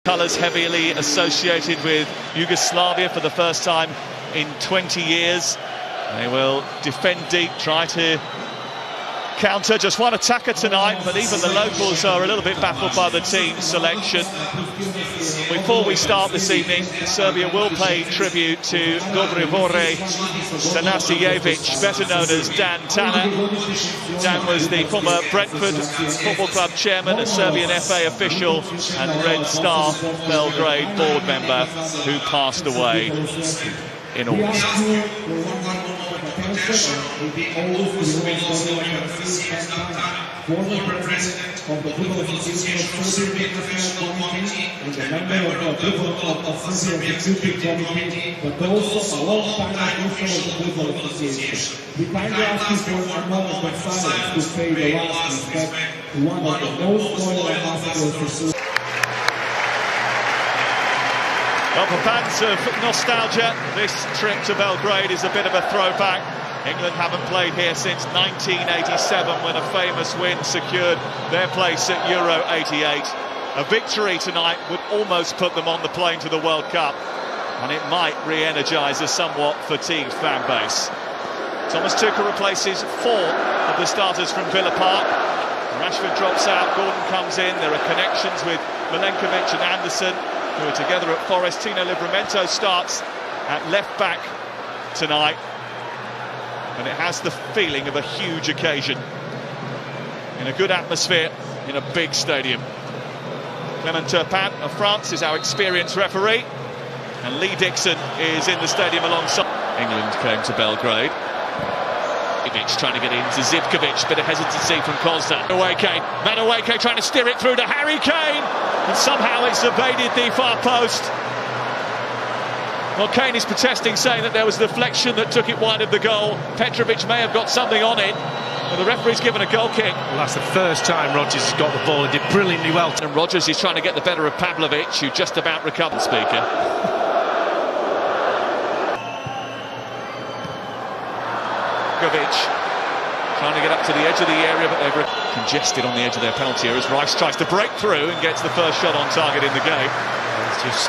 Colours heavily associated with Yugoslavia for the first time in 20 years. They will defend deep, try to counter. Just one attacker tonight, but even the locals are a little bit baffled by the team selection. Before we start this evening, Serbia will pay tribute to Dobrivore Tanasijevic, better known as Dan Tanner. Dan was the former Brentford Football Club chairman, a Serbian FA official and Red Star Belgrade board member who passed away in August. Former president of the Football Association of Serbian Professional Committee and a member of the Football of Serbia Executive Committee, but also a long-time official of the Football Association. We kindly ask you for a moment of silence to pay the last respect to one of the most loyal ambassadors for Serbia. Well, for fans of nostalgia, this trip to Belgrade is a bit of a throwback. England haven't played here since 1987 when a famous win secured their place at Euro 88. A victory tonight would almost put them on the plane to the World Cup, and it might re-energise a somewhat fatigued fan base. Thomas Tuchel replaces 4 of the starters from Villa Park. Rashford drops out, Gordon comes in. There are connections with Milenkovic and Anderson, who are together at Forest. Tino Livramento starts at left back tonight, and it has the feeling of a huge occasion in a good atmosphere in a big stadium. Clement Turpin of France is our experienced referee, and Lee Dixon is in the stadium alongside. England came to Belgrade. Ivic trying to get into Zivkovic, bit of hesitancy from Kozda. Madueke trying to steer it through to Harry Kane, and somehow it's evaded the far post. Well, Kane is protesting, saying that there was a deflection that took it wide of the goal. Petrovic may have got something on it, but the referee's given a goal kick. Well, that's the first time Rodgers has got the ball and did brilliantly well. And Rodgers is trying to get the better of Pavlovic, who just about recovered. Speaker. Govic trying to get up to the edge of the area, but they've congested on the edge of their penalty area as Rice tries to break through and gets the first shot on target in the game. He's just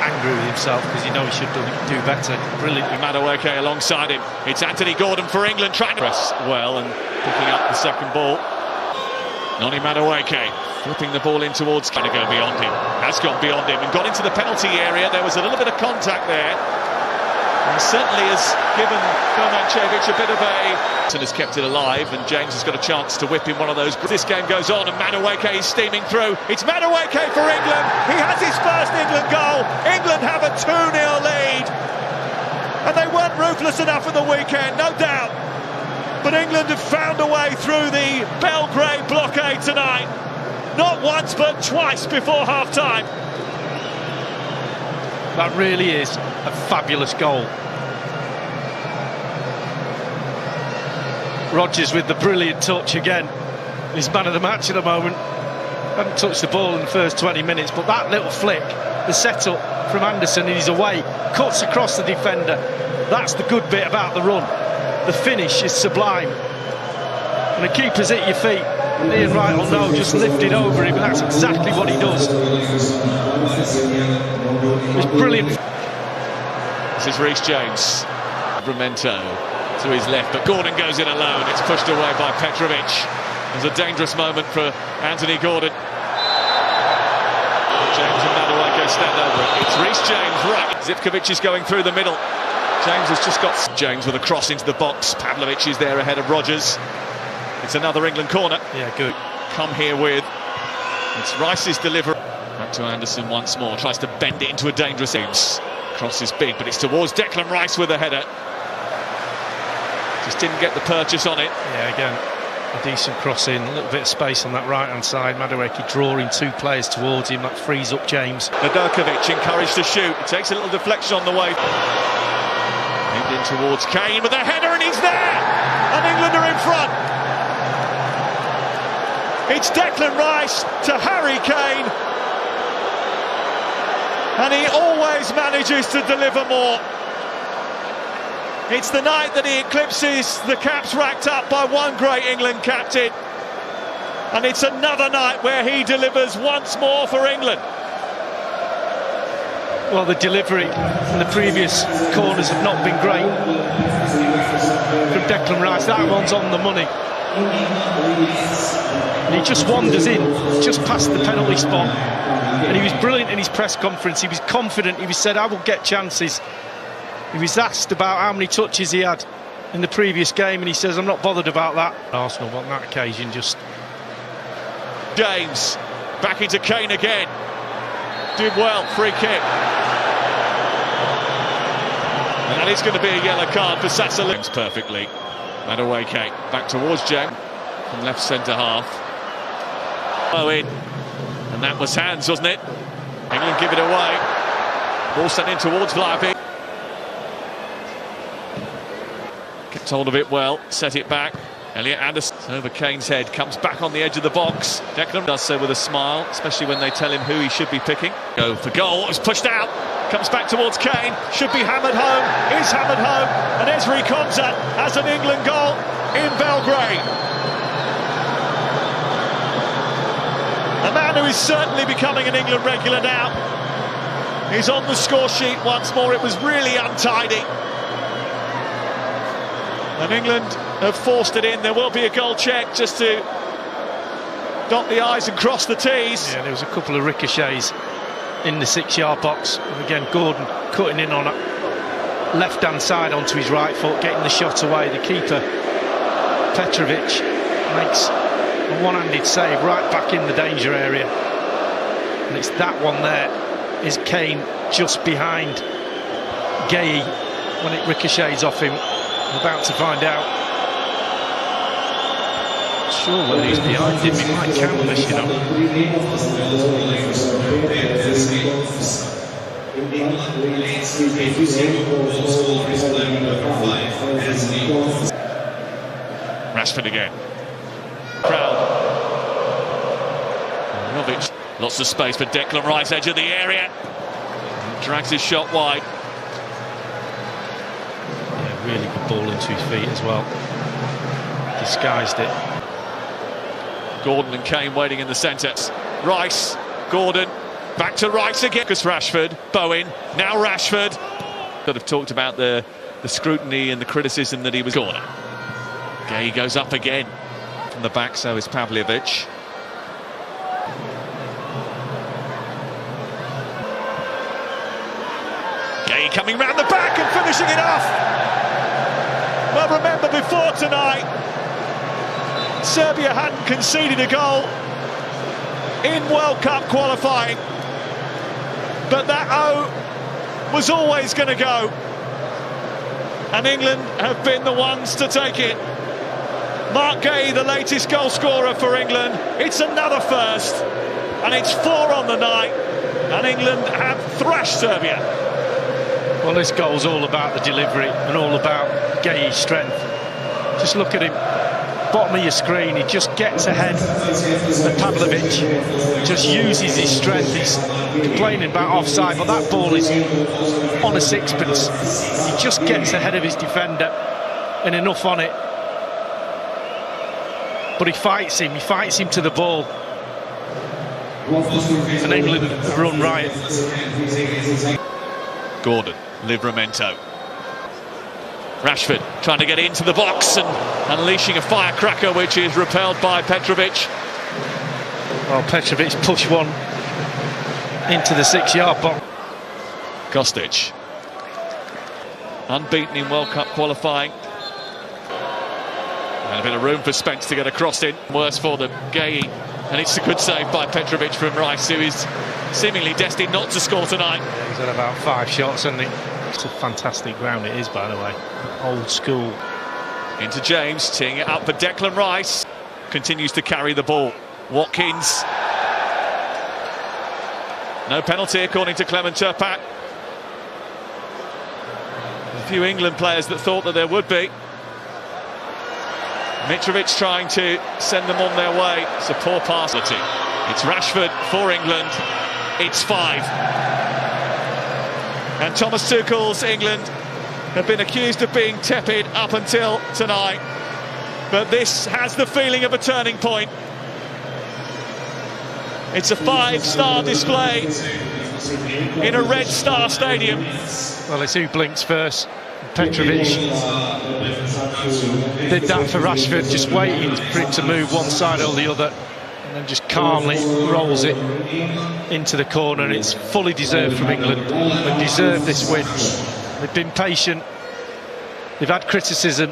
angry with himself because he knows he should do better. Brilliantly. Madueke alongside him. It's Anthony Gordon for England trying to press well and picking up the second ball. Noni Madueke flipping the ball in towards, trying to go beyond him. Has gone beyond him and got into the penalty area. There was a little bit of contact there, and certainly has given Komancevic a bit of a... and has kept it alive, and James has got a chance to whip in one of those. This game goes on and Madueke is steaming through. It's Madueke for England. He has his first England goal. England have a 2-0 lead, and they weren't ruthless enough at the weekend, no doubt, but England have found a way through the Belgrade blockade tonight. Not once but twice before half-time. That really is a fabulous goal. Rodgers with the brilliant touch again. He's man of the match at the moment. Hadn't touched the ball in the first 20 minutes, but that little flick, the setup from Anderson in his away, cuts across the defender. That's the good bit about the run. The finish is sublime. And the keeper's at your feet. Ian Wright will know, just lift it over him, and that's exactly what he does. It's brilliant. This is Reece James. Livramento to his left, but Gordon goes in alone. It's pushed away by Petrovic. There's a dangerous moment for Anthony Gordon. James and Madueke stand over it. It's Reece James, right. Zivkovic is going through the middle. James has just got... James with a cross into the box. Pavlovic is there ahead of Rodgers. It's another England corner. Yeah, good. Come here with... It's Rice's delivery. Back to Anderson once more. Tries to bend it into a dangerous... Cross is big, but it's towards Declan Rice with a header. Just didn't get the purchase on it. Yeah, again, a decent cross in, a little bit of space on that right-hand side. Madueke drawing 2 players towards him, that frees up James. Nedeljkovic encouraged to shoot. It takes a little deflection on the way. Aimed in towards Kane with a header, and he's there! And England are in front. It's Declan Rice to Harry Kane. And he always manages to deliver more. It's the night that he eclipses the caps racked up by one great England captain. And it's another night where he delivers once more for England. Well, the delivery and the previous corners have not been great from Declan Rice. That one's on the money. And he just wanders in, just past the penalty spot. And he was brilliant in his press conference. He was confident. He said, I will get chances. He was asked about how many touches he had in the previous game, and he says, I'm not bothered about that. Arsenal on that occasion just... James, back into Kane again. Did well, free kick. And that is going to be a yellow card for Sassuolo. Perfectly. And away, Kane. Back towards James from left centre half. Owen. And that was hands, wasn't it? England give it away. Ball sent in towards Vlahovic. Kept hold of it well, set it back. Elliot Anderson over Kane's head, comes back on the edge of the box. Declan does so with a smile, especially when they tell him who he should be picking. Go for goal, it was pushed out. Comes back towards Kane, should be hammered home, is hammered home. And Ezri Konsa has an England goal in Belgrade. A man who is certainly becoming an England regular now. He's on the score sheet once more. It was really untidy. And England have forced it in. There will be a goal check just to dot the I's and cross the T's. Yeah, there was a couple of ricochets in the 6-yard box. And again, Gordon cutting in on it. Left-hand side onto his right foot, getting the shot away. The keeper, Petrovic, makes a one-handed save right back in the danger area. And it's that one there. Is Kane just behind Gay when it ricochets off him? I'm about to find out. Sure whether he's behind him, he might canvas, you know. Rashford again. Crowd. Jovic, lots of space for Declan Rice, edge of the area. Drags his shot wide. Really good ball into his feet as well. Disguised it. Gordon and Kane waiting in the centre. Rice, Gordon, back to Rice again. Because Rashford, Bowen, now Rashford. Sort of talked about the scrutiny and the criticism that he was corner. Gay goes up again from the back, so is Pavljevic. Gay coming round the back and finishing it off. Well, remember before tonight, Serbia hadn't conceded a goal in World Cup qualifying, but that O was always going to go, and England have been the ones to take it. Mark Gay, the latest goal scorer for England. It's another first, and it's 4 on the night, and England have thrashed Serbia. Well, this goal's all about the delivery and all about Gay's strength. Just look at him, bottom of your screen, he just gets ahead of Pavljevic, just uses his strength. He's complaining about offside, but that ball is on a sixpence. He just gets ahead of his defender and enough on it. But he fights him to the ball. And England run riot. Gordon, Livramento. Rashford trying to get into the box and unleashing a firecracker, which is repelled by Petrovic. Well, Petrovic pushed one into the 6-yard box. Kostic, unbeaten in World Cup qualifying. And a bit of room for Spence to get a cross in. Worse for them, Gay. And it's a good save by Petrovic from Rice, who is seemingly destined not to score tonight. Yeah, he's had about 5 shots, hasn't he? It's a fantastic ground it is, by the way. Old school. Into James, teeing it up for Declan Rice. Continues to carry the ball. Watkins. No penalty according to Clement Turpak. A few England players that thought that there would be. Mitrovic trying to send them on their way. It's a poor pass. It's Rashford for England. It's 5. And Thomas Tuchel's England have been accused of being tepid up until tonight. But this has the feeling of a turning point. It's a 5-star display in a Red Star Stadium. Well, it's who blinks first. Petrovic did that for Rashford, just waiting for it to move one side or the other, and then just calmly rolls it into the corner. And it's fully deserved from England. They deserve this win. They've been patient. They've had criticism.